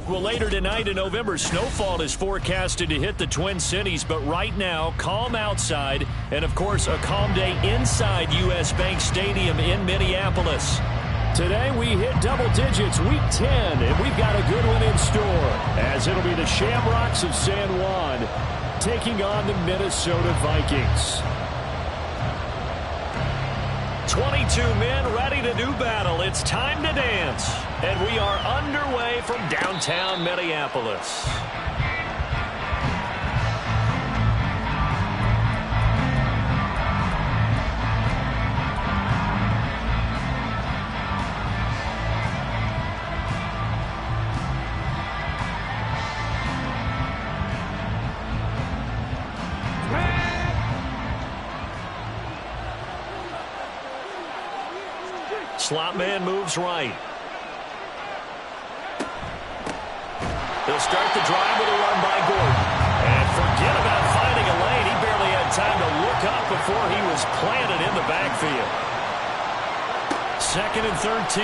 Well, later tonight in November, snowfall is forecasted to hit the Twin Cities, but right now, calm outside, and of course, a calm day inside U.S. Bank Stadium in Minneapolis. Today, we hit double digits, week 10, and we've got a good one in store, as it'll be the Shamrocks of San Juan taking on the Minnesota Vikings. 22 men ready to do battle. It's time to dance. And we are underway from downtown Minneapolis. Slot man moves right. They'll start the drive with a run by Gordon. And forget about finding a lane. He barely had time to look up before he was planted in the backfield. 2nd and 13.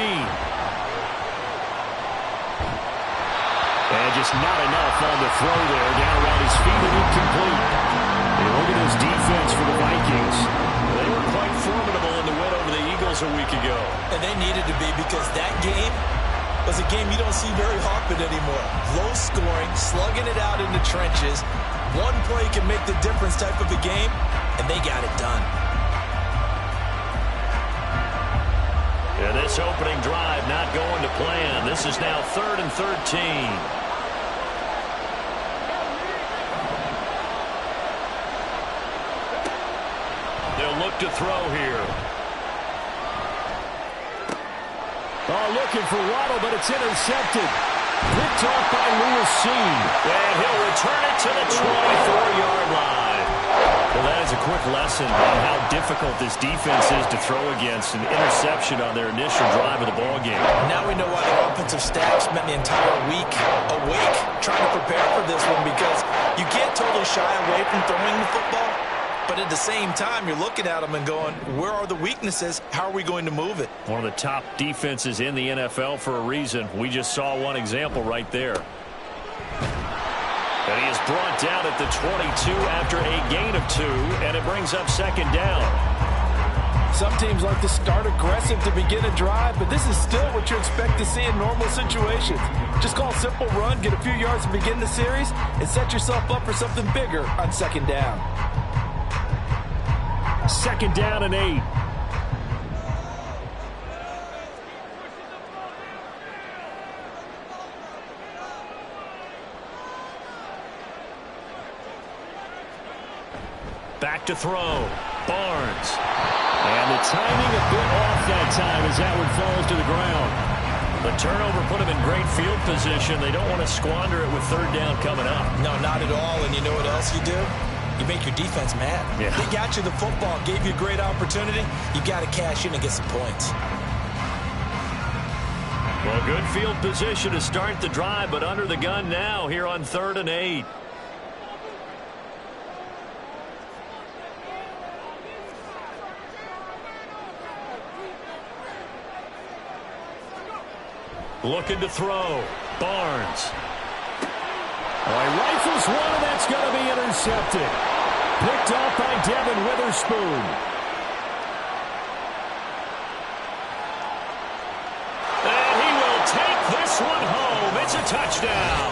And just not enough on the throw there. Down around his feet and incomplete. And look at this defense for the Vikings. They were quite formidable in the win over the Eagles a week ago. And they needed to be, because that game was a game you don't see very often anymore. Low scoring, slugging it out in the trenches. One play can make the difference type of a game, and they got it done. And this opening drive not going to plan. This is now 3rd and 13. They'll look to throw here. Oh, looking for Waddle, but it's intercepted. Picked off by Lewis Seen. And he'll return it to the 24-yard line. Well, that is a quick lesson on how difficult this defense is to throw against. An interception on their initial drive of the ballgame. Now we know why the offensive staff spent the entire week awake trying to prepare for this one, because you can't totally shy away from throwing the football. But at the same time, you're looking at them and going, where are the weaknesses? How are we going to move it? One of the top defenses in the NFL for a reason. We just saw one example right there. And he is brought down at the 22 after a gain of 2, and it brings up 2nd down. Some teams like to start aggressive to begin a drive, but this is still what you expect to see in normal situations. Just call a simple run, get a few yards to begin the series, and set yourself up for something bigger on 2nd down. 2nd down and 8. Back to throw. Barnes. And the timing a bit off that time as that one falls to the ground. The turnover put them in great field position. They don't want to squander it with 3rd down coming up. No, not at all. And you know what else you do? You make your defense mad. Yeah. They got you the football, gave you a great opportunity. You got to cash in and get some points. Well, good field position to start the drive, but under the gun now here on 3rd and 8. Looking to throw. Barnes. He rifles one, and that's going to be intercepted. Picked off by Devin Witherspoon. And he will take this one home. It's a touchdown.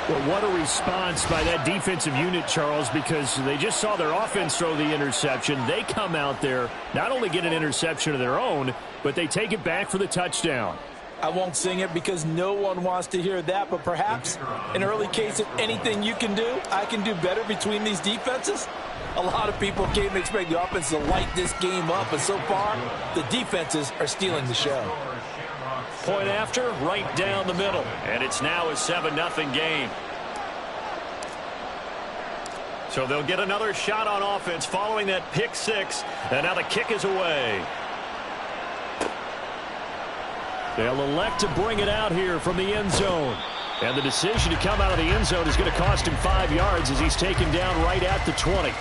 Well, what a response by that defensive unit, Charles, because they just saw their offense throw the interception. They come out there, not only get an interception of their own, but they take it back for the touchdown. I won't sing it because no one wants to hear that, but perhaps an early case of anything you can do, I can do better between these defenses. A lot of people came to expect the offense to light this game up, but so far, the defenses are stealing the show. Point after, right down the middle. And it's now a 7-0 game. So they'll get another shot on offense following that pick 6. And now the kick is away. They'll elect to bring it out here from the end zone. And the decision to come out of the end zone is going to cost him 5 yards as he's taken down right at the 20.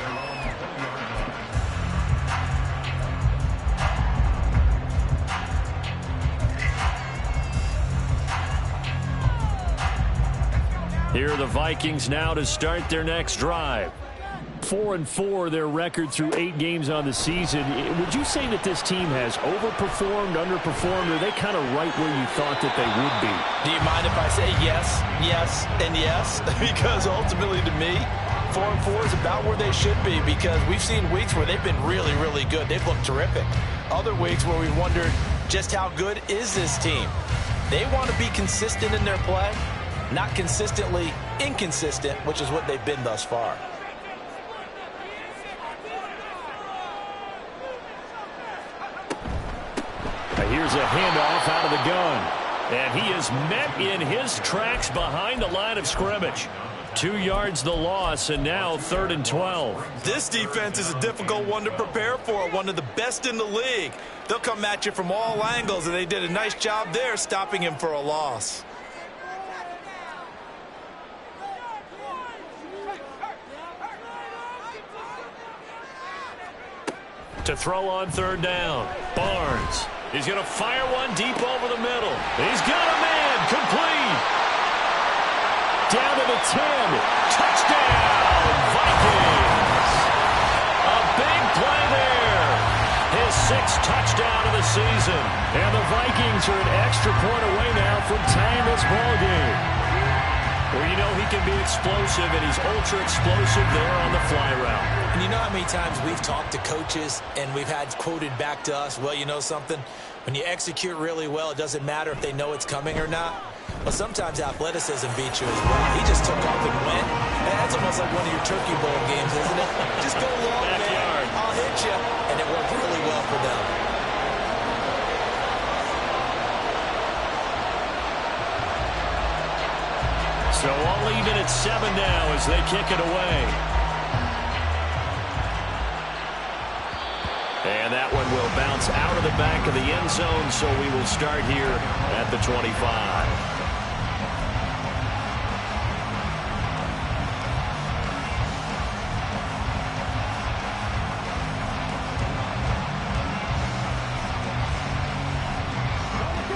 Here are the Vikings now to start their next drive. 4-4 their record through 8 games on the season. Would you say that this team has overperformed, underperformed, or are they kind of right where you thought that they would be? Do you mind if I say yes, yes, and yes? Because ultimately to me, 4-4 is about where they should be, because we've seen weeks where they've been really, really good. They've looked terrific. Other weeks where we've wondered just how good is this team. They want to be consistent in their play, not consistently inconsistent, which is what they've been thus far. Here's a handoff out of the gun. And he is met in his tracks behind the line of scrimmage. 2 yards the loss, and now 3rd and 12. This defense is a difficult one to prepare for, one of the best in the league. They'll come at you from all angles, and they did a nice job there stopping him for a loss. To throw on 3rd down, Barnes. He's going to fire one deep over the middle. He's got a man, complete. Down to the 10. Touchdown, Vikings. A big play there. His 6th touchdown of the season. And the Vikings are an extra point away now from tying this ball game. Well, you know he can be explosive, and he's ultra explosive there on the fly route. And you know how many times we've talked to coaches and we've had quoted back to us, well, you know something? When you execute really well, it doesn't matter if they know it's coming or not. But sometimes athleticism beats you as well. He just took off and went. And that's almost like one of your Turkey Bowl games, isn't it? Just go long, man. I'll hit you. And it worked really well for them. So all even at 7 now as they kick it away. And that one will bounce out of the back of the end zone, so we will start here at the 25.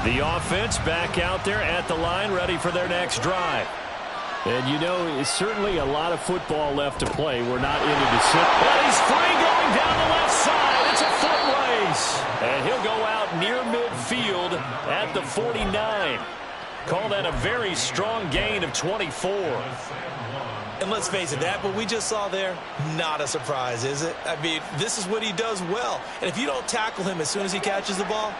The offense back out there at the line, ready for their next drive. And you know, it's certainly a lot of football left to play. We're not into the sit. But he's free going down the left side. It's a foot race. And he'll go out near midfield at the 49. Call that a very strong gain of 24. And let's face it, that what we just saw there, not a surprise, is it? I mean, this is what he does well. And if you don't tackle him as soon as he catches the ball,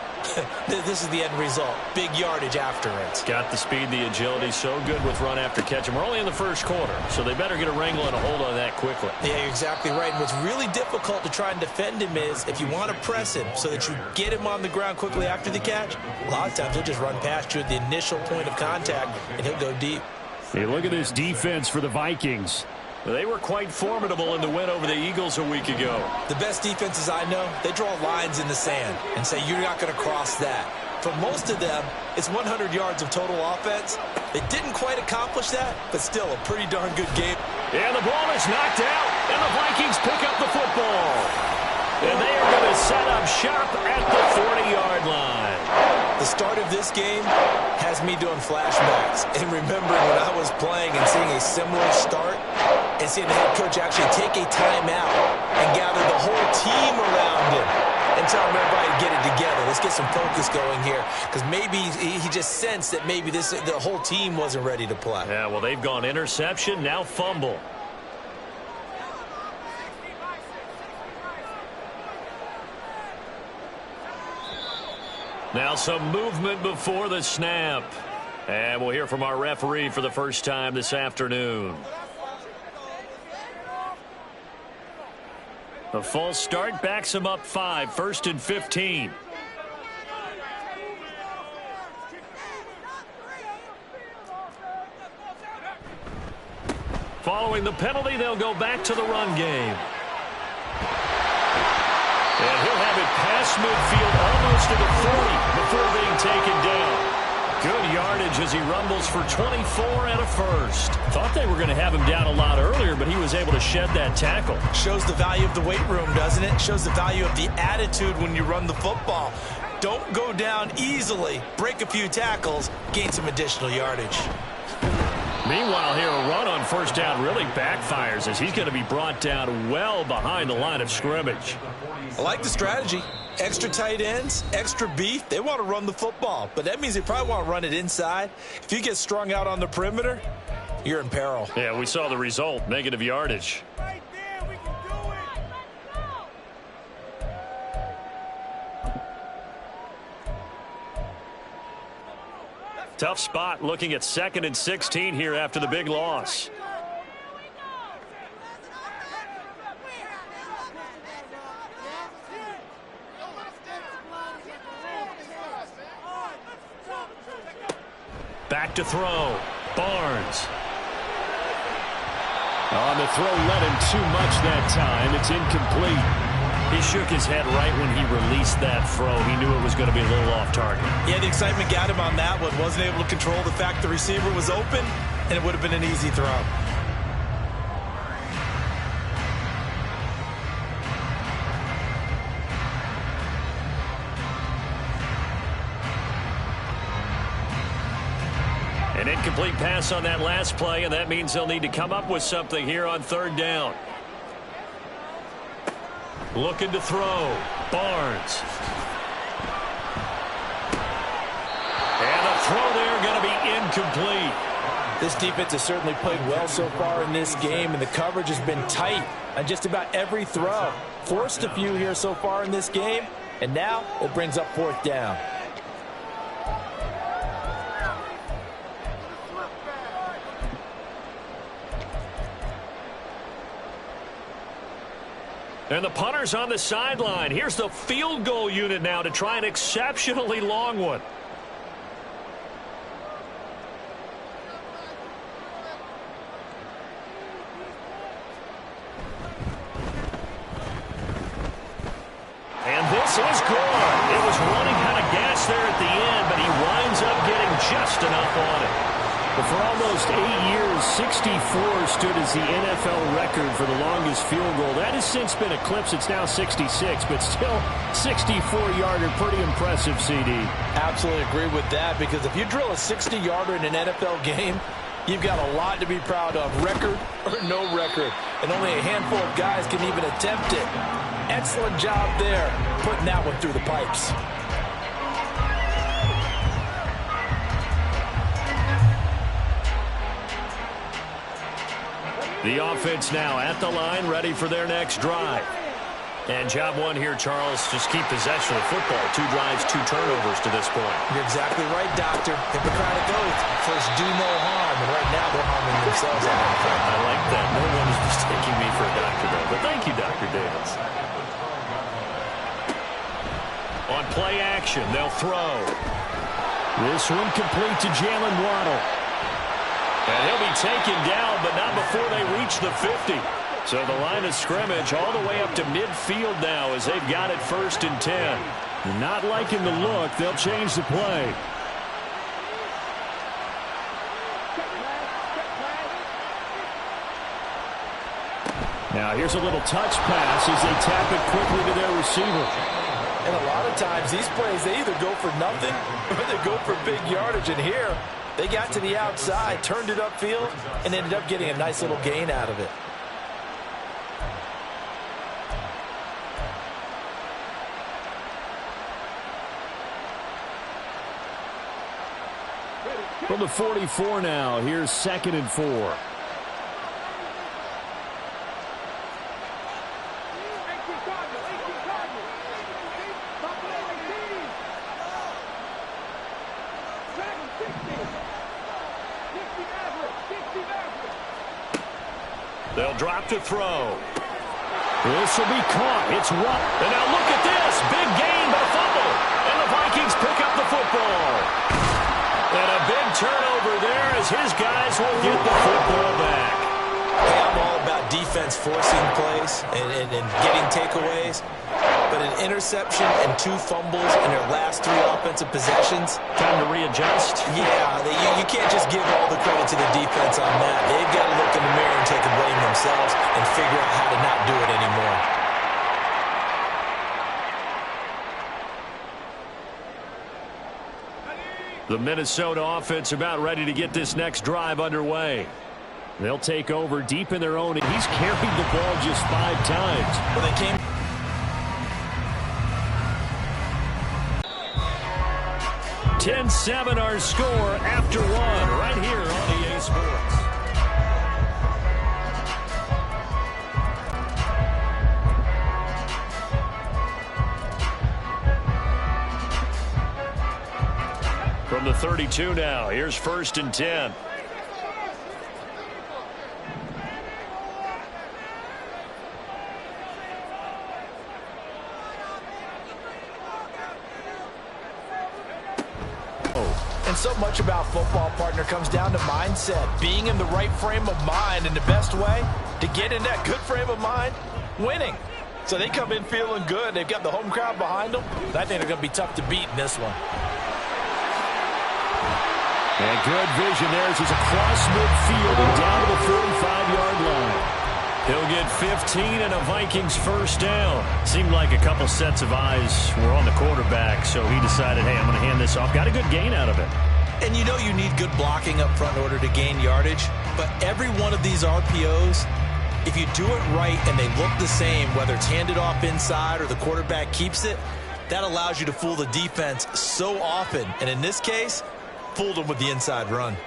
this is the end result. Big yardage after it. Got the speed, the agility, so good with run after catch. And we're only in the first quarter, so they better get a wrangle and a hold on that quickly. Yeah, you're exactly right. And what's really difficult to try and defend him is if you want to press him so that you get him on the ground quickly after the catch, a lot of times he'll just run past you at the initial point of contact, and he'll go deep. Hey, look at this defense for the Vikings. They were quite formidable in the win over the Eagles a week ago. The best defenses I know, they draw lines in the sand and say you're not going to cross that. For most of them, it's 100 yards of total offense. They didn't quite accomplish that, but still a pretty darn good game. And the ball is knocked out, and the Vikings pick up the football. And they are going to set up shop at the 40-yard line. The start of this game has me doing flashbacks and remembering when I was playing and seeing a similar start and seeing the head coach actually take a timeout and gather the whole team around him and tell everybody to get it together. Let's get some focus going here, because maybe he just sensed that maybe the whole team wasn't ready to play. Yeah, well, they've gone interception, now fumble. Now some movement before the snap. And we'll hear from our referee for the first time this afternoon. The false start backs him up 5, 1st and 15. Following the penalty, they'll go back to the run game. And he'll have it past midfield almost to the 40 before being taken down. Good yardage as he rumbles for 24 and a first. Thought they were going to have him down a lot earlier, but he was able to shed that tackle. Shows the value of the weight room, doesn't it? Shows the value of the attitude when you run the football. Don't go down easily. Break a few tackles. Gain some additional yardage. Meanwhile, here a run on first down really backfires as he's going to be brought down well behind the line of scrimmage. I like the strategy. Extra tight ends, extra beef. They want to run the football, but that means they probably want to run it inside. If you get strung out on the perimeter, you're in peril. Yeah, we saw the result, negative yardage. Right there, we can do it. Tough spot looking at 2nd and 16 here after the big loss. Back to throw. Barnes. On the throw, let him too much that time. It's incomplete. He shook his head right when he released that throw. He knew it was going to be a little off target. Yeah, the excitement got him on that one. Wasn't able to control the fact the receiver was open, and it would have been an easy throw. An incomplete pass on that last play, and that means they'll need to come up with something here on 3rd down. Looking to throw. Barnes. And a throw there going to be incomplete. This defense has certainly played well so far in this game, and the coverage has been tight on just about every throw. Forced a few here so far in this game, and now it brings up 4th down. And the punter's on the sideline. Here's the field goal unit now to try an exceptionally long one. And this is good. It was running out of gas there at the end, but he winds up getting just enough on it. But for almost 8 years, 64 stood as the NFL record for the longest field goal. That has since been eclipsed. It's now 66, but still 64-yarder. Pretty impressive, CD. Absolutely agree with that, because if you drill a 60-yarder in an NFL game, you've got a lot to be proud of, record or no record. And only a handful of guys can even attempt it. Excellent job there, putting that one through the pipes. The offense now at the line, ready for their next drive. And job one here, Charles, just keep possession of the football. 2 drives, 2 turnovers to this point. You're exactly right, Doctor. Hippocratic oath. First, do no harm. And right now, they're harming themselves. I like that. No one is mistaking me for a doctor, though. But thank you, Dr. Davis. On play action, they'll throw. This one complete to Jalen Waddle. And he'll be taken down, but not before they reach the 50. So the line of scrimmage all the way up to midfield now as they've got it 1st and 10. Not liking the look. They'll change the play. Now here's a little touch pass as they tap it quickly to their receiver. And a lot of times these plays, they either go for nothing or they go for big yardage. And here, they got to the outside, turned it upfield, and ended up getting a nice little gain out of it. From the 44 now, here's 2nd and 4. They'll drop to throw. This will be caught. It's what? And now look at this. Big gain, but a fumble. And the Vikings pick up the football. And a big turnover there as his guys will get the football back. Hey, I'm all about defense forcing plays and getting takeaways. But an interception and 2 fumbles in their last 3 offensive possessions. Time to readjust. Yeah, you can't just give all the credit to the defense on that. They've got to look in the mirror and take a blame themselves and figure out how to not do it anymore. The Minnesota offense about ready to get this next drive underway. They'll take over deep in their own. He's carried the ball just 5 times. Well, they came. 10-7 our score after 1 right here on EA Sports. From the 32 now, here's 1st and 10. And so much about football, partner, comes down to mindset. Being in the right frame of mind, and the best way to get in that good frame of mind, winning. So they come in feeling good. They've got the home crowd behind them. I think they're going to be tough to beat in this one. And good vision there as he's across midfield and down to the 45-yard line. He'll get 15 and a Vikings first down. Seemed like a couple sets of eyes were on the quarterback, so he decided, hey, I'm going to hand this off. Got a good gain out of it. And you know you need good blocking up front in order to gain yardage. But every one of these RPOs, if you do it right and they look the same, whether it's handed off inside or the quarterback keeps it, that allows you to fool the defense so often. And in this case, fooled them with the inside run.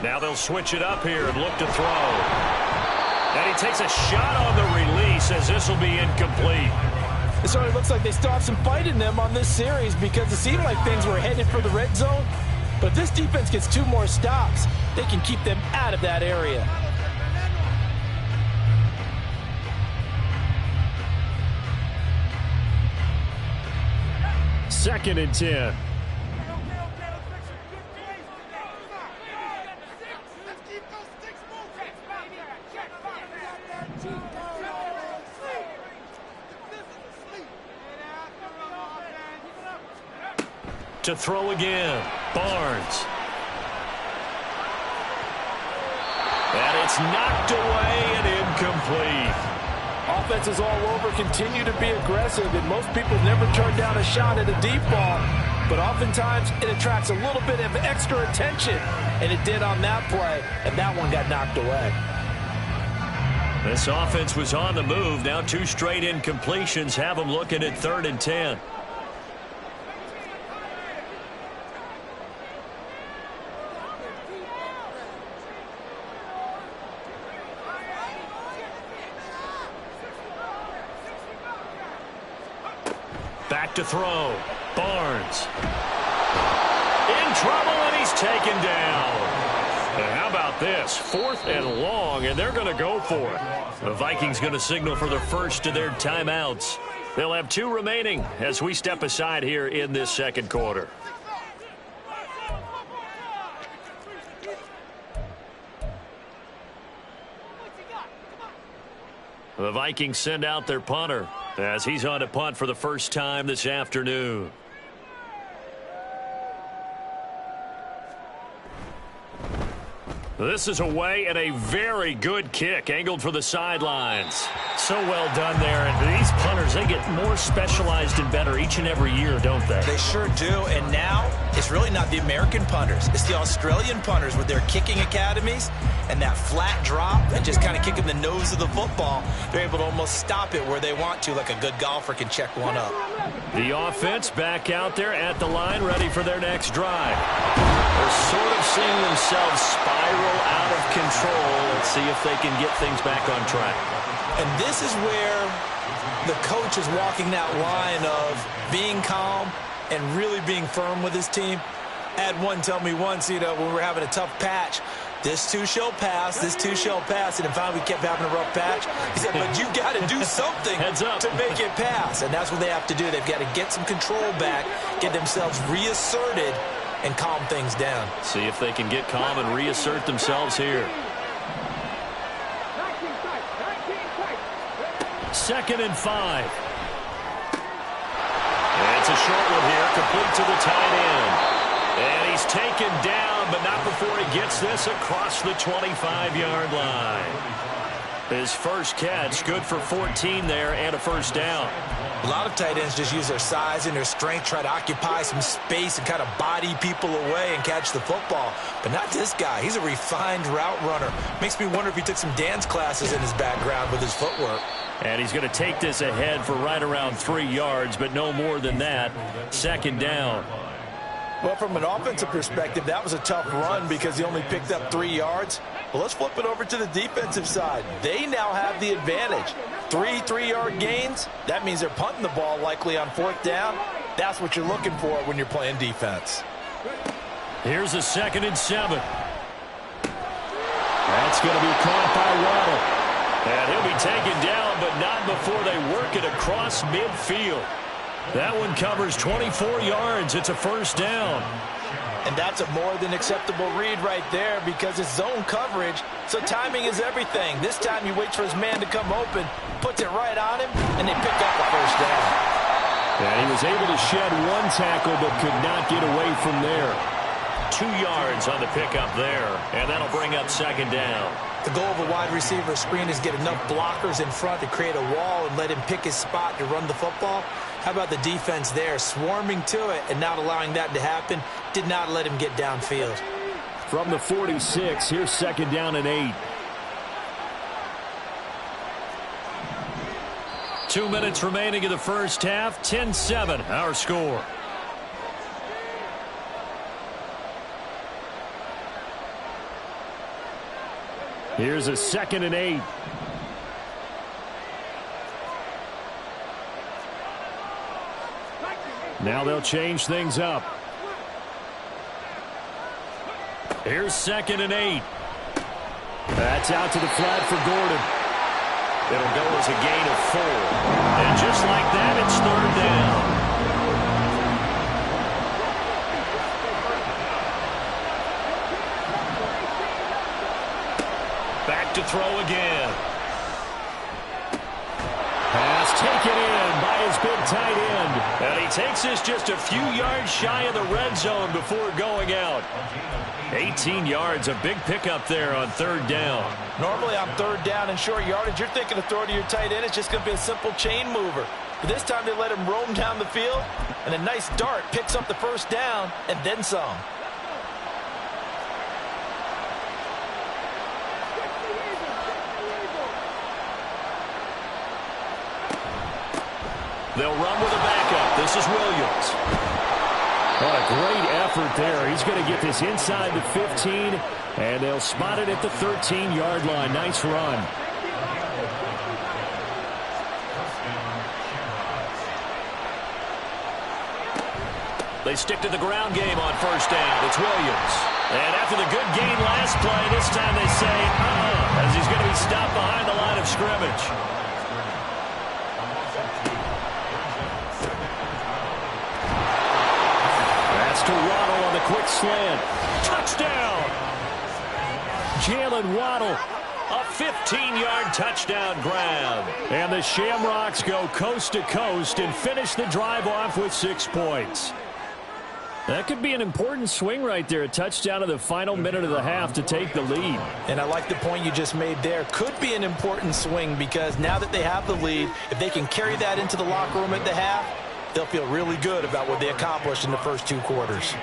Now they'll switch it up here and look to throw. And he takes a shot on the release as this will be incomplete. It certainly looks like they still have some fight in them on this series because it seemed like things were headed for the red zone. But if this defense gets 2 more stops, they can keep them out of that area. Second and 10. To throw again, Barnes. And it's knocked away and incomplete. Offenses all over continue to be aggressive, and most people never turn down a shot at a deep ball. But oftentimes, it attracts a little bit of extra attention, and it did on that play, and that one got knocked away. This offense was on the move. Now 2 straight incompletions have them looking at 3rd and 10. Back to throw. Barnes. In trouble, and he's taken down. And how about this? 4th and long, and they're going to go for it. The Vikings going to signal for the first of their timeouts. They'll have 2 remaining as we step aside here in this second quarter. The Vikings send out their punter as he's on to punt for the first time this afternoon. This is away and a very good kick angled for the sidelines. So well done there. And these punters, they get more specialized and better each and every year, don't they? They sure do. And now it's really not the American punters. It's the Australian punters with their kicking academies and that flat drop and just kind of kicking the nose of the football. They're able to almost stop it where they want to, like a good golfer can check one up. The offense back out there at the line, ready for their next drive. They're sort of seeing themselves spiral out of control. Let's see if they can get things back on track. And this is where the coach is walking that line of being calm and really being firm with his team. I had one tell me once, when we were having a tough patch, this too shall pass, this too shall pass. And then finally we kept having a rough patch. He said, but you got to do something to make it pass. And that's what they have to do. They've got to get some control back, get themselves reasserted, and calm things down. See if they can get calm and reassert themselves here. 2nd and 5. And it's a short one here, complete to the tight end. And he's taken down, but not before he gets this across the 25-yard line. His first catch, good for 14 there and a first down. A lot of tight ends just use their size and their strength, try to occupy some space and kind of body people away and catch the football. But not this guy. He's a refined route runner. Makes me wonder if he took some dance classes in his background with his footwork. And he's going to take this ahead for right around 3 yards, but no more than that. Second down. Well, from an offensive perspective, that was a tough run because he only picked up 3 yards. Well, let's flip it over to the defensive side. They now have the advantage. 3 3-yard gains. That means they're punting the ball likely on 4th down. That's what you're looking for when you're playing defense. Here's a 2nd and 7. That's going to be caught by Waddle. And he'll be taken down, but not before they work it across midfield. That one covers 24 yards. It's a first down. And that's a more than acceptable read right there because it's zone coverage, so timing is everything. This time he waits for his man to come open, puts it right on him, and they pick up the first down. And he was able to shed 1 tackle but could not get away from there. 2 yards on the pickup there, and that'll bring up 2nd down. The goal of a wide receiver screen is get enough blockers in front to create a wall and let him pick his spot to run the football. How about the defense there, swarming to it and not allowing that to happen? Did not let him get downfield. From the 46, here's 2nd down and 8. 2 minutes remaining in the first half. 10-7, our score. Here's a 2nd and 8. Now they'll change things up. Here's 2nd and 8. That's out to the flat for Gordon. It'll go as a gain of 4. And just like that, it's 3rd down. Back to throw again. Pass taken in by his big tight end. And he takes this just a few yards shy of the red zone before going out. 18 yards, a big pickup there on 3rd down. Normally on 3rd down and short yardage, you're thinking of throwing to your tight end. It's just going to be a simple chain mover. But this time they let him roam down the field, and a nice dart picks up the first down and then some. They'll run with a backup. This is Williams. What a great effort there. He's going to get this inside the 15, and they'll spot it at the 13-yard line. Nice run. They stick to the ground game on 1st down. It's Williams. And after the good gain last play, this time they say, as he's going to be stopped behind the line of scrimmage. To Waddle on the quick slant. Touchdown! Jalen Waddle. A 15-yard touchdown grab. And the Shamrocks go coast to coast and finish the drive off with 6 points. That could be an important swing right there. A touchdown in the final minute of the half to take the lead. And I like the point you just made there. Could be an important swing because now that they have the lead, if they can carry that into the locker room at the half, they'll feel really good about what they accomplished in the first 2 quarters.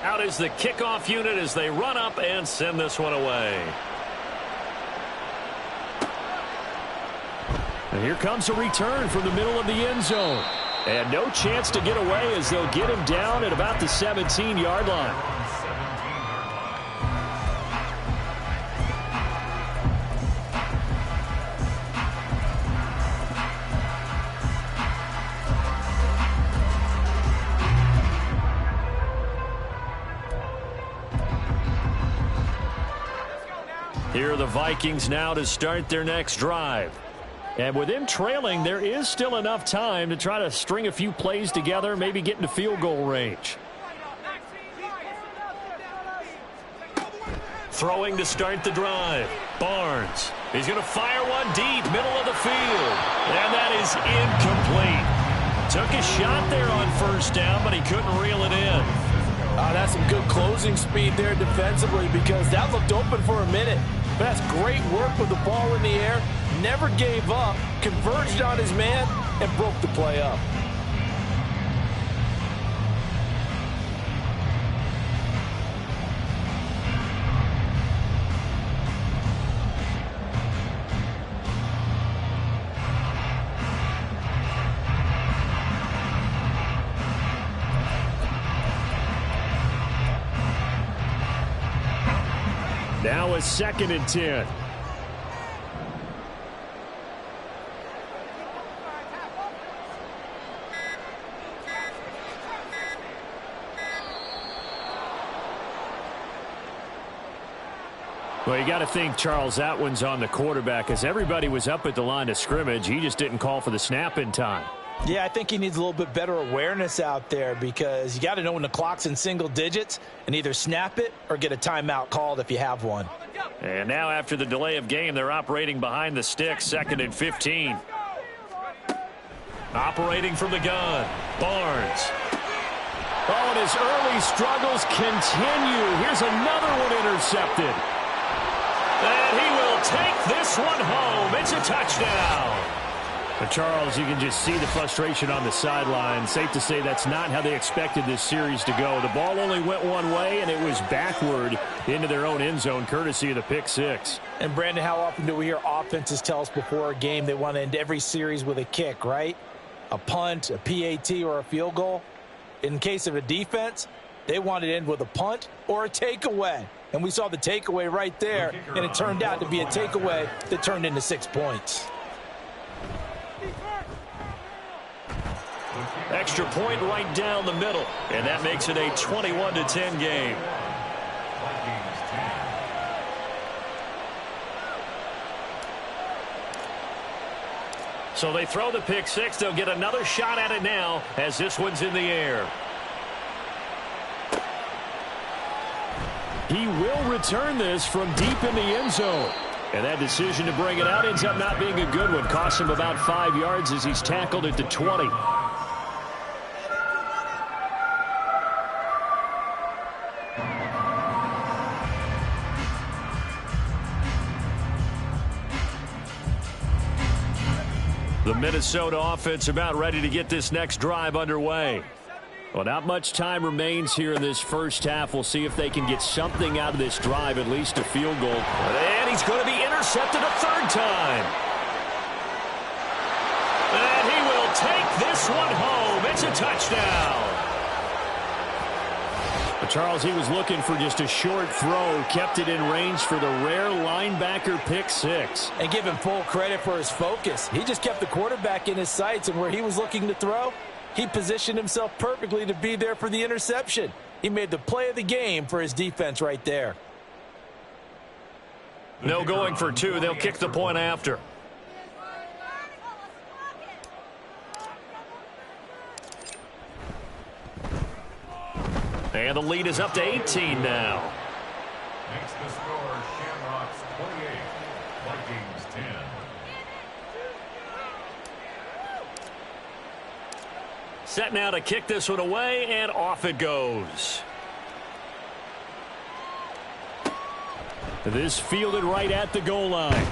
Out is the kickoff unit as they run up and send this one away. And here comes a return from the middle of the end zone. And no chance to get away as they'll get him down at about the 17-yard line. Here are the Vikings now to start their next drive. And with them trailing, there is still enough time to try to string a few plays together, maybe get into field goal range. Throwing to start the drive. Barnes. He's going to fire one deep, middle of the field. And that is incomplete. Took a shot there on first down, but he couldn't reel it in. That's some good closing speed there defensively because that looked open for a minute. But that's great work with the ball in the air. Never gave up, converged on his man, and broke the play up. Now a 2nd and 10. Well, you got to think, Charles, that one's on the quarterback as everybody was up at the line of scrimmage. He just didn't call for the snap in time. Yeah, I think he needs a little bit better awareness out there because you got to know when the clock's in single digits and either snap it or get a timeout called if you have one. And now after the delay of game, they're operating behind the sticks, 2nd and 15. Operating from the gun, Barnes. Oh, and his early struggles continue. Here's another one intercepted. And he will take this one home. It's a touchdown. But Charles, you can just see the frustration on the sideline. Safe to say that's not how they expected this series to go. The ball only went one way, and it was backward into their own end zone, courtesy of the pick six. And, Brandon, how often do we hear offenses tell us before a game they want to end every series with a kick, right? A punt, a PAT, or a field goal. In case of a defense, they want to end with a punt or a takeaway. And we saw the takeaway right there, and it turned out to be a takeaway that turned into 6 points. Extra point right down the middle, and that makes it a 21-10 game. So they throw the pick six. They'll get another shot at it now as this one's in the air. He will return this from deep in the end zone. And that decision to bring it out ends up not being a good one. Costs him about 5 yards as he's tackled at the 20. The Minnesota offense about ready to get this next drive underway. Well, not much time remains here in this first half. We'll see if they can get something out of this drive, at least a field goal. And he's going to be intercepted a third time. And he will take this one home. It's a touchdown. But Charles, he was looking for just a short throw, kept it in range for the rare linebacker pick six. And give him full credit for his focus. He just kept the quarterback in his sights, and where he was looking to throw, he positioned himself perfectly to be there for the interception. He made the play of the game for his defense right there. No going for two. They'll kick the point after. And the lead is up to 18 now. Makes the score Shamrocks 28, Vikings 10. Set now to kick this one away, and off it goes. This fielded right at the goal line.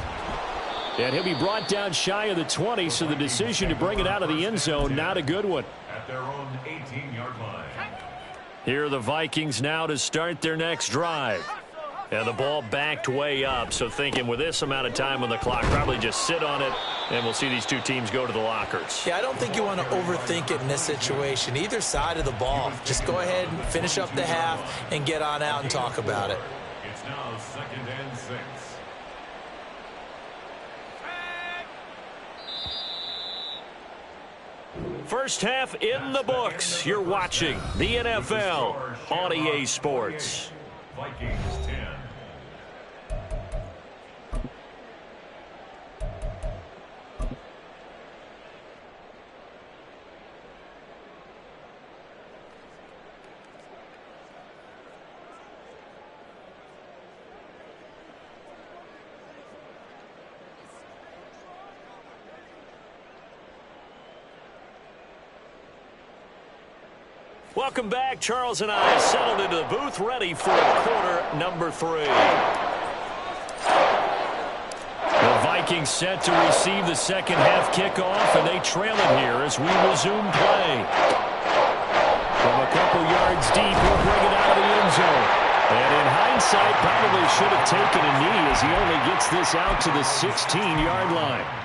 And he'll be brought down shy of the 20, so the decision to bring it out of the end zone, not a good one. At their own 18-yard line. Here are the Vikings now to start their next drive. And the ball backed way up, so thinking with this amount of time on the clock, probably just sit on it, and we'll see these two teams go to the lockers. Yeah, I don't think you want to overthink it in this situation. Either side of the ball. Just go ahead and finish up the half and get on out and talk about it. It's now 2nd and 6. First half in the books. You're watching the NFL on EA Sports. Vikings 10. Welcome back. Charles and I settled into the booth ready for quarter number 3. The Vikings set to receive the second half kickoff, and they trail it here as we resume play. From a couple yards deep, he'll bring it out of the end zone. And in hindsight, probably should have taken a knee as he only gets this out to the 16-yard line.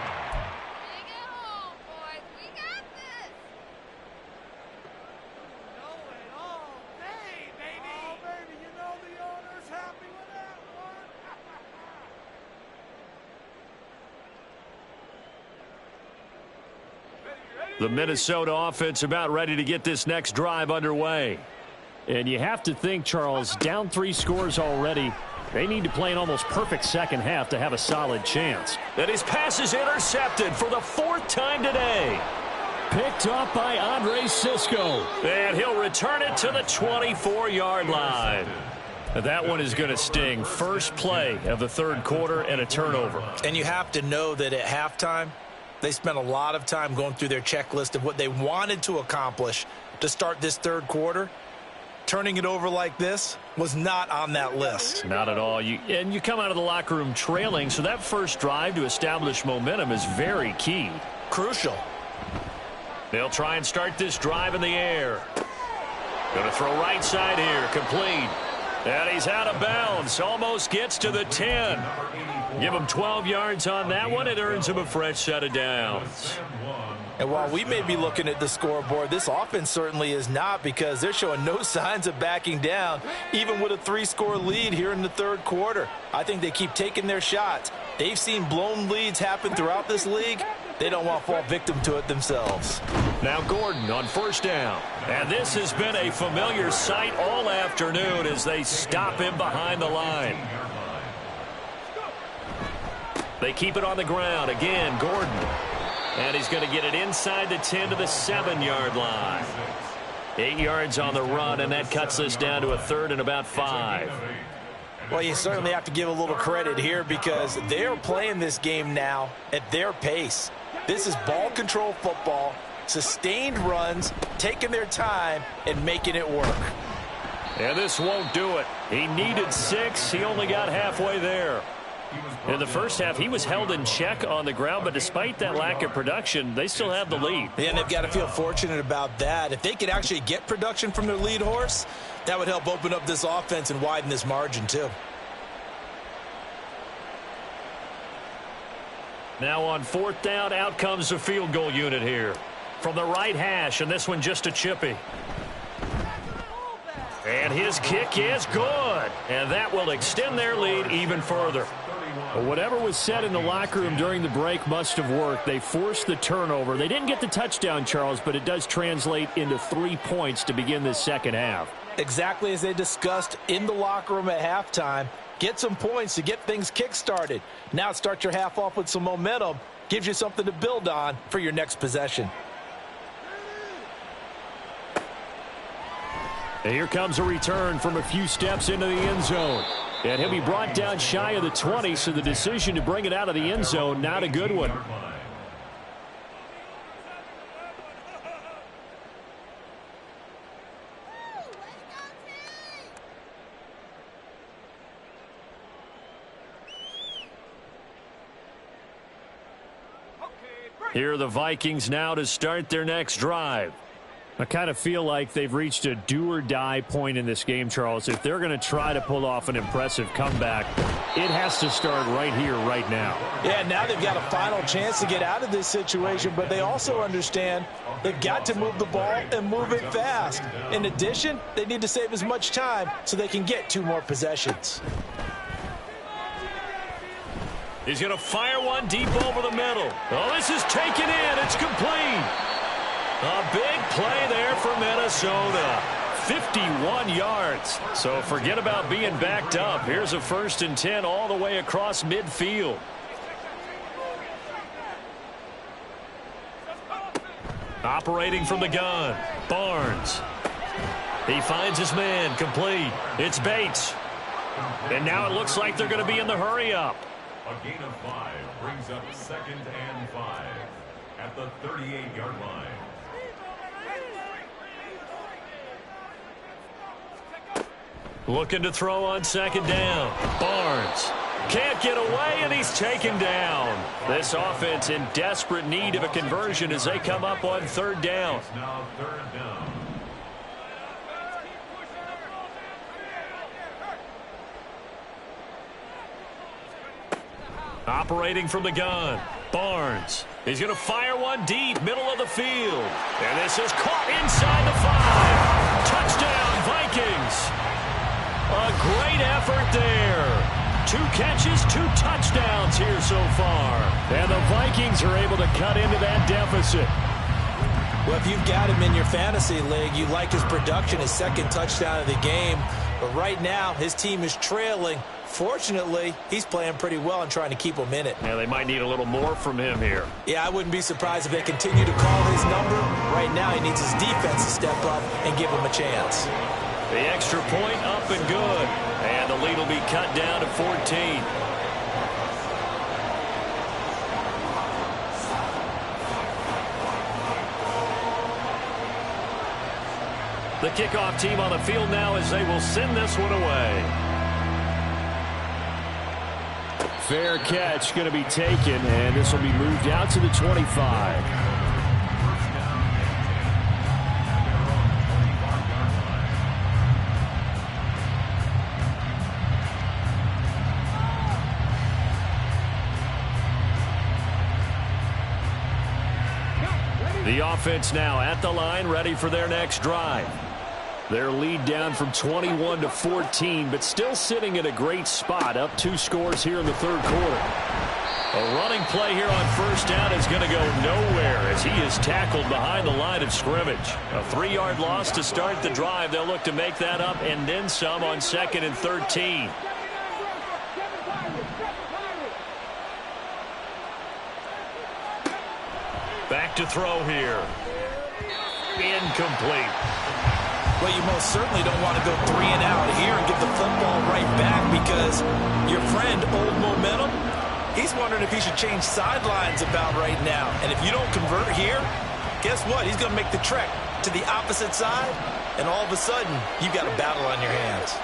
The Minnesota offense about ready to get this next drive underway. And you have to think, Charles, down 3 scores already. They need to play an almost perfect second half to have a solid chance. And his pass is intercepted for the 4th time today. Picked up by Andre Cisco. And he'll return it to the 24-yard line. That one is going to sting. First play of the 3rd quarter and a turnover. And you have to know that at halftime, they spent a lot of time going through their checklist of what they wanted to accomplish to start this 3rd quarter. Turning it over like this was not on that list. Not at all. And you come out of the locker room trailing, so that first drive to establish momentum is very key. Crucial. They'll try and start this drive in the air. Going to throw right side here. Complete. And he's out of bounds. Almost gets to the 10. Give him 12 yards on that one. It earns him a fresh set of downs. And while we may be looking at the scoreboard, this offense certainly is not, because they're showing no signs of backing down, even with a 3-score lead here in the 3rd quarter. I think they keep taking their shots. They've seen blown leads happen throughout this league. They don't want to fall victim to it themselves. Now Gordon on 1st down. And this has been a familiar sight all afternoon as they stop him behind the line. They keep it on the ground. Again, Gordon. And he's going to get it inside the 10 to the 7-yard line. 8 yards on the run, and that cuts us down to a 3rd and about 5. Well, you certainly have to give a little credit here, because they're playing this game now at their pace. This is ball control football, sustained runs, taking their time, and making it work. And this won't do it. He needed 6. He only got halfway there. In the first half, he was held in check on the ground, but despite that lack of production, they still have the lead. Yeah, and they've got to feel fortunate about that. If they could actually get production from their lead horse, that would help open up this offense and widen this margin too. Now on 4th down, out comes the field goal unit here. From the right hash, and this one just a chippy. And his kick is good. And that will extend their lead even further. Well, whatever was said in the locker room during the break must have worked. They forced the turnover. They didn't get the touchdown, Charles, but it does translate into 3 points to begin this second half. Exactly as they discussed in the locker room at halftime. Get some points to get things kick-started. Now start your half off with some momentum. Gives you something to build on for your next possession. And here comes a return from a few steps into the end zone. And he'll be brought down shy of the 20, so the decision to bring it out of the end zone, not a good one. Here are the Vikings now to start their next drive. I kind of feel like they've reached a do-or-die point in this game, Charles. If they're going to try to pull off an impressive comeback, it has to start right here, right now. Yeah, now they've got a final chance to get out of this situation, but they also understand they've got to move the ball and move it fast. In addition, they need to save as much time so they can get 2 more possessions. He's going to fire one deep over the middle. Oh, this is taken in. It's complete. A big play there for Minnesota. 51 yards. So forget about being backed up. Here's a 1st and 10 all the way across midfield. Operating from the gun, Barnes. He finds his man, complete. It's Bates. And now it looks like they're going to be in the hurry-up. A gain of 5 brings up 2nd and 5 at the 38-yard line. Looking to throw on second down. Barnes can't get away, and he's taken down. This offense in desperate need of a conversion as they come up on third down. It's now third down. Operating from the gun. Barnes. He's going to fire one deep, middle of the field. And this is caught inside the 5. Touchdown, Vikings. A great effort there. 2 catches, 2 touchdowns here so far. And the Vikings are able to cut into that deficit. Well, if you've got him in your fantasy league, you like his production, his second touchdown of the game. But right now, his team is trailing. Fortunately, he's playing pretty well and trying to keep them in it. Yeah, they might need a little more from him here. Yeah, I wouldn't be surprised if they continue to call his number. Right now, he needs his defense to step up and give him a chance. The extra point up and good. And the lead will be cut down to 14. The kickoff team on the field now as they will send this one away. Fair catch going to be taken, and this will be moved out to the 25. The offense now at the line, ready for their next drive. Their lead down from 21 to 14, but still sitting at a great spot, up 2 scores here in the third quarter. A running play here on first down is going to go nowhere as he is tackled behind the line of scrimmage. A 3-yard loss to start the drive. They'll look to make that up and then some on 2nd and 13. Back to throw here. Incomplete. Well, you most certainly don't want to go 3 and out here and give the football right back because your friend, Old Momentum, he's wondering if he should change sidelines about right now. And if you don't convert here, guess what? He's going to make the trek to the opposite side, and all of a sudden, you've got a battle on your hands.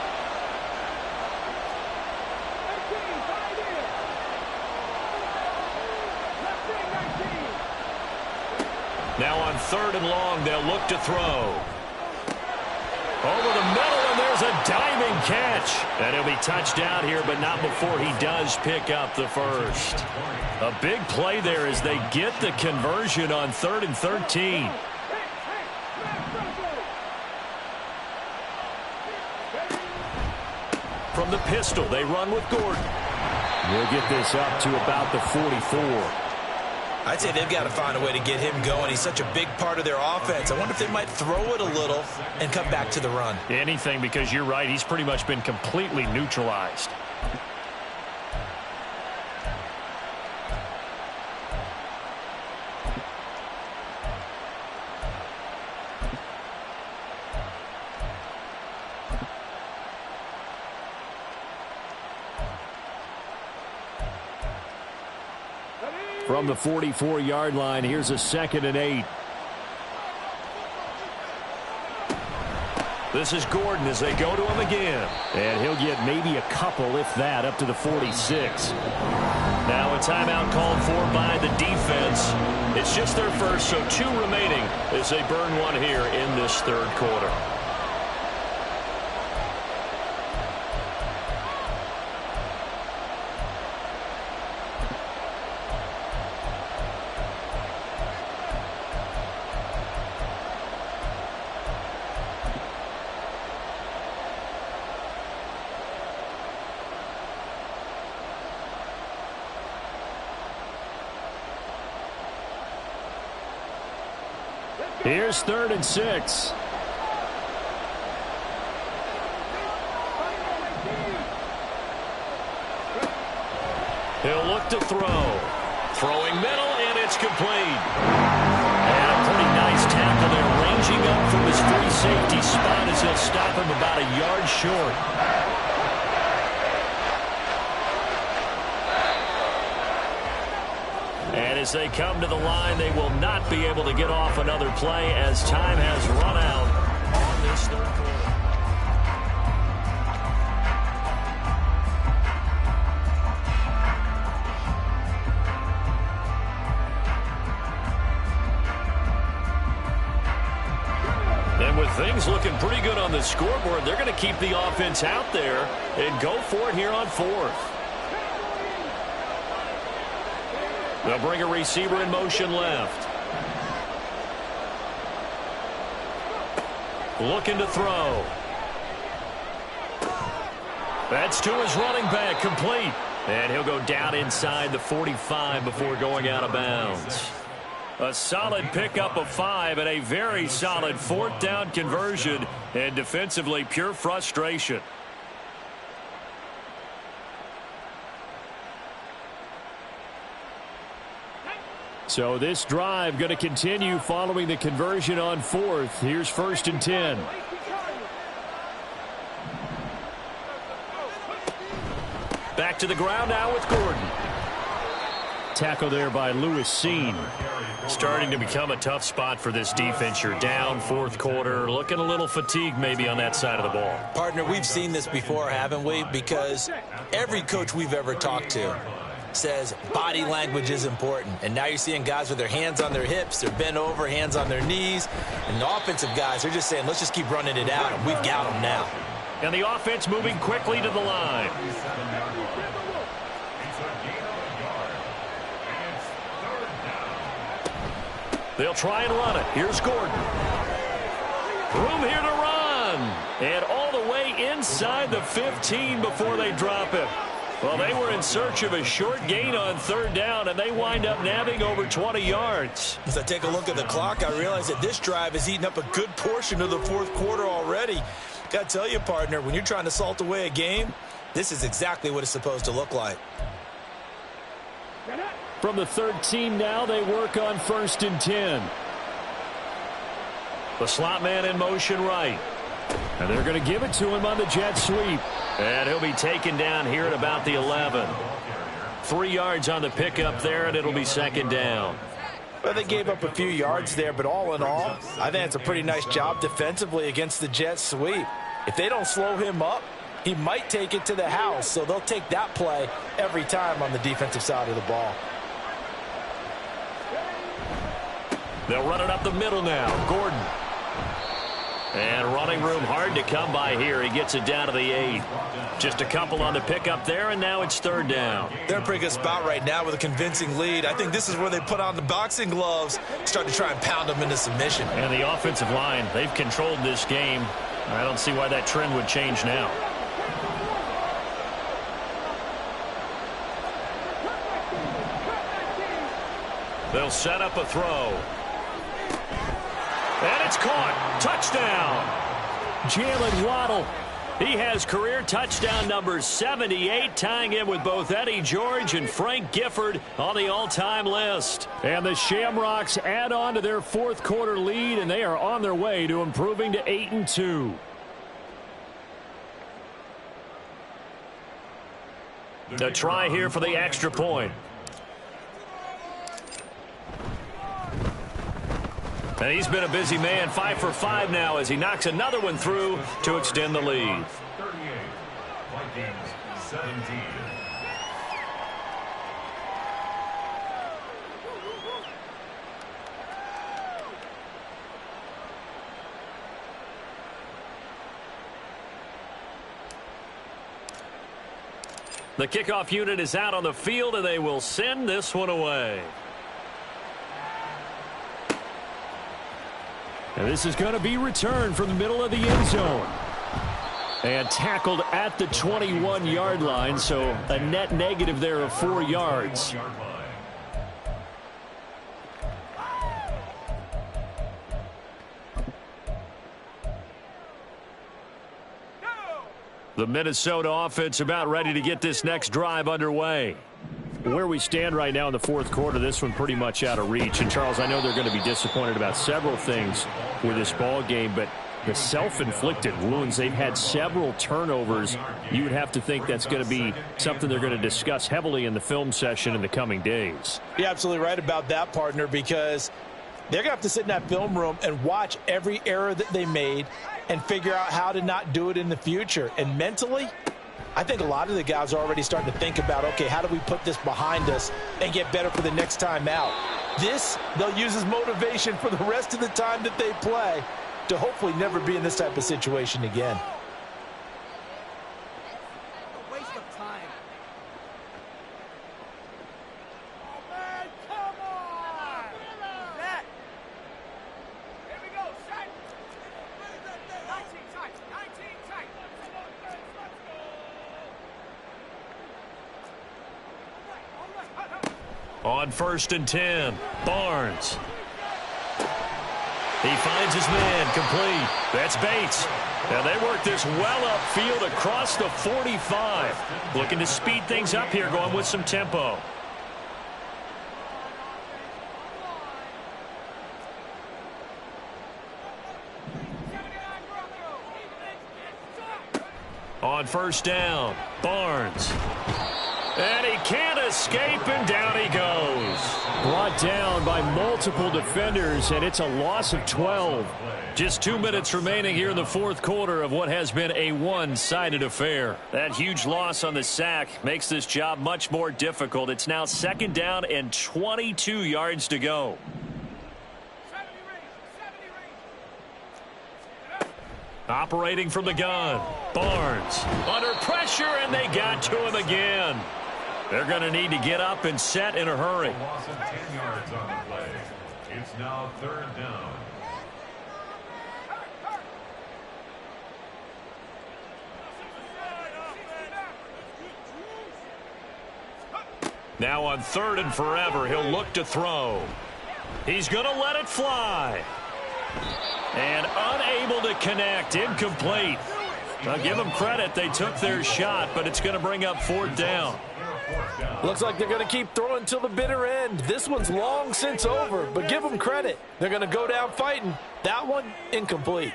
Now on 3rd and long, they'll look to throw. Over the middle, and there's a diving catch. And he'll be touched out here, but not before he does pick up the first. A big play there as they get the conversion on 3rd and 13. From the pistol, they run with Gordon. We'll get this up to about the 44. I'd say they've got to find a way to get him going. He's such a big part of their offense. I wonder if they might throw it a little and come back to the run. Anything, because you're right. He's pretty much been completely neutralized. From the 44-yard line, here's a 2nd and 8. This is Gordon as they go to him again. And he'll get maybe a couple, if that, up to the 46. Now a timeout called for by the defense. It's just their first, so 2 remaining as they burn one here in this third quarter. Here's 3rd and 6. He'll look to throw. Throwing middle, and it's complete. And a pretty nice tackle there, ranging up from his free safety spot as he'll stop him about a yard short. And as they come to the line, they will not be able to get off another play as time has run out on this third quarter. things looking pretty good on the scoreboard. They're going to keep the offense out there and go for it here on fourth. They'll bring a receiver in motion left. Looking to throw. That's to his running back, complete. And he'll go down inside the 45 before going out of bounds. A solid pickup of 5 and a very solid fourth down conversion, and defensively pure frustration. So this drive going to continue following the conversion on fourth. Here's 1st and 10. Back to the ground now with Gordon. Tackle there by Lewis Seen. Starting to become a tough spot for this defense. You're down fourth quarter, looking a little fatigued maybe on that side of the ball. Partner, we've seen this before, haven't we? Because every coach we've ever talked to says body language is important. And now you're seeing guys with their hands on their hips, they're bent over, hands on their knees. And the offensive guys, they're just saying, let's just keep running it out, and we've got them now. And the offense moving quickly to the line. They'll try and run it. Here's Gordon. Room here to run. And all the way inside the 15 before they drop it. Well, they were in search of a short gain on third down, and they wind up nabbing over 20 yards. As I take a look at the clock, I realize that this drive has eaten up a good portion of the fourth quarter already. Got to tell you, partner, when you're trying to salt away a game, this is exactly what it's supposed to look like. From the 13 now, they work on 1st and 10. The slot man in motion right. And they're going to give it to him on the jet sweep. And he'll be taken down here at about the 11. 3 yards on the pickup there, and it'll be 2nd down. Well, they gave up a few yards there, but all in all, I think it's a pretty nice job defensively against the jet sweep. If they don't slow him up, he might take it to the house, so they'll take that play every time on the defensive side of the ball. They'll run it up the middle now. Gordon. And running room hard to come by here. He gets it down to the 8. Just a couple on the pickup there, and now it's 3rd down. They're in a pretty good spot right now with a convincing lead. I think this is where they put on the boxing gloves, start to try and pound them into submission. And the offensive line, they've controlled this game. I don't see why that trend would change now. They'll set up a throw. And it's caught. Touchdown. Jalen Waddle. He has career touchdown number 78, tying him with both Eddie George and Frank Gifford on the all-time list. And the Shamrocks add on to their fourth quarter lead, and they are on their way to improving to 8-2. A try here for the extra point. And he's been a busy man, 5 for 5 now as he knocks another one through to extend the lead. 38, Vikings 17. The kickoff unit is out on the field, and they will send this one away. And this is going to be returned from the middle of the end zone. And tackled at the 21-yard line, so a net negative there of 4 yards. The Minnesota offense about ready to get this next drive underway. Where we stand right now in the fourth quarter, this one pretty much out of reach. And, Charles, I know they're going to be disappointed about several things with this ball game, but the self-inflicted wounds, they've had several turnovers. You would have to think that's going to be something they're going to discuss heavily in the film session in the coming days. You're absolutely right about that, partner, because they're going to have to sit in that film room and watch every error that they made and figure out how to not do it in the future. And mentally, I think a lot of the guys are already starting to think about, okay, how do we put this behind us and get better for the next time out? This, they'll use as motivation for the rest of the time that they play. to hopefully never be in this type of situation again. A waste of time. Oh, man, come on! That. Here we go, set. 19 tight, 19 tight. On 1st and 10, Barnes. He finds his man, complete. That's Bates. Now they work this well upfield across the 45. Looking to speed things up here, going with some tempo. On 1st down, Barnes. And he can't escape, and down he goes. Brought down by multiple defenders, and it's a loss of 12. Just 2 minutes remaining here in the 4th quarter of what has been a one-sided affair. That huge loss on the sack makes this job much more difficult. It's now 2nd down and 22 yards to go. Operating from the gun, Barnes under pressure, and they got to him again. They're going to need to get up and set in a hurry. A loss of 10 yards on the play. It's now 3rd down. Now on 3rd and forever, he'll look to throw. He's going to let it fly. And unable to connect, incomplete. I'll give them credit, they took their shot, but it's going to bring up 4th down. Looks like they're going to keep throwing till the bitter end. This one's long since over, but give them credit. They're going to go down fighting. That one, incomplete.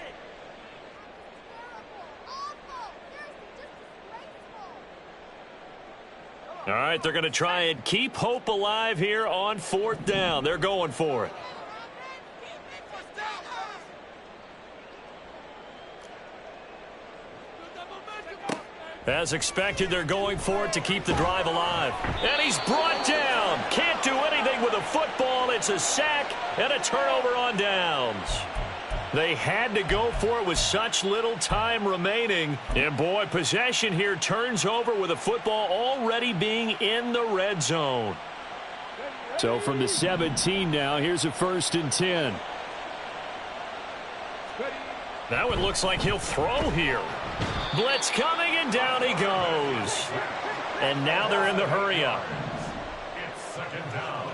All right, they're going to try and keep hope alive here on 4th down. They're going for it. As expected, they're going for it to keep the drive alive. And he's brought down. Can't do anything with a football. It's a sack and a turnover on downs. They had to go for it with such little time remaining. And, boy, possession here turns over with a football already being in the red zone. So from the 17 now, here's a 1st and 10. That one looks like he'll throw here. Blitz coming, and down he goes. And now they're in the hurry-up. It's 2nd down.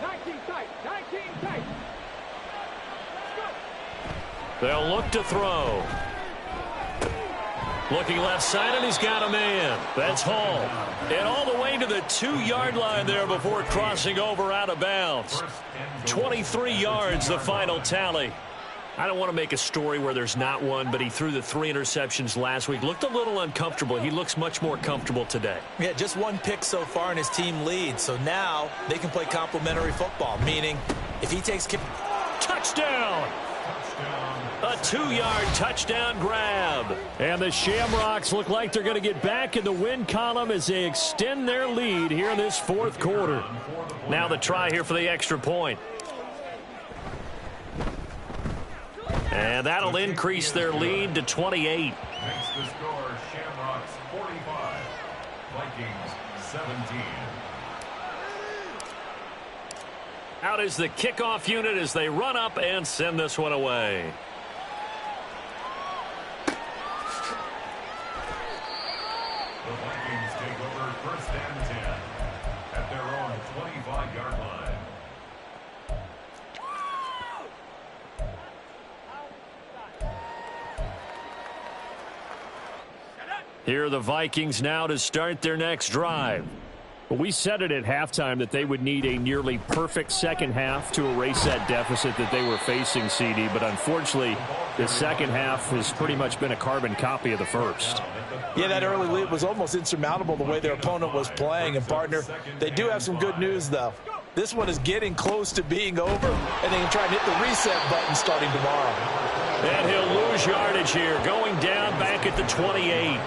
19 tight, 19 tight. They'll look to throw. Looking left side, and he's got a man. That's Hall. And all the way to the 2-yard line there before crossing over out of bounds. 23 yards, the final tally. I don't want to make a story where there's not one, but he threw the 3 interceptions last week. Looked a little uncomfortable. He looks much more comfortable today. Yeah, just 1 pick so far, and his team leads. So now they can play complementary football, meaning if he takes... Touchdown! A 2-yard touchdown grab. And the Shamrocks look like they're going to get back in the win column as they extend their lead here in this 4th quarter. Now the try here for the extra point. And that'll increase their lead to 28. Makes the score Shamrocks 45, Vikings 17. Out is the kickoff unit as they run up and send this one away. The Vikings take over 1st and 10 at their own 25-yard line. Here are the Vikings now to start their next drive. Well, we said it at halftime that they would need a nearly perfect second half to erase that deficit that they were facing, CD. But unfortunately, the second half has pretty much been a carbon copy of the first. Yeah, that early lead was almost insurmountable the way their opponent was playing. And, partner, they do have some good news, though. This one is getting close to being over, and they can try and hit the reset button starting tomorrow. And he'll lose yardage here, going down back at the 28.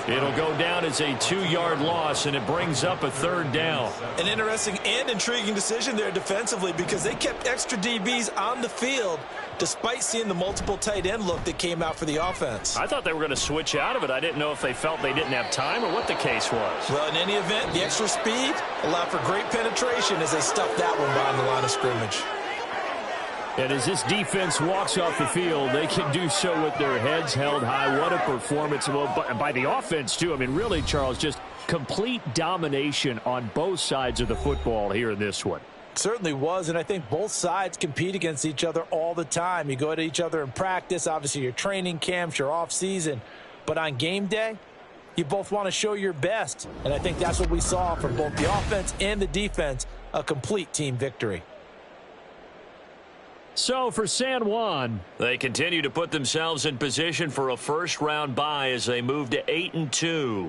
It'll go down as a 2-yard loss, and it brings up a 3rd down. An interesting and intriguing decision there defensively because they kept extra DBs on the field despite seeing the multiple tight end look that came out for the offense. I thought they were going to switch out of it. I didn't know if they felt they didn't have time or what the case was. Well, in any event, the extra speed allowed for great penetration as they stuffed that one behind the line of scrimmage. And as this defense walks off the field, they can do so with their heads held high. What a performance. Well, by the offense, too. I mean, really, Charles, just complete domination on both sides of the football here in this one. Certainly was, and I think both sides compete against each other all the time. You go at each other in practice, obviously your training camps, your off-season. But on game day, you both want to show your best. And I think that's what we saw from both the offense and the defense, a complete team victory. So for San Juan, they continue to put themselves in position for a first-round bye as they move to 8-2.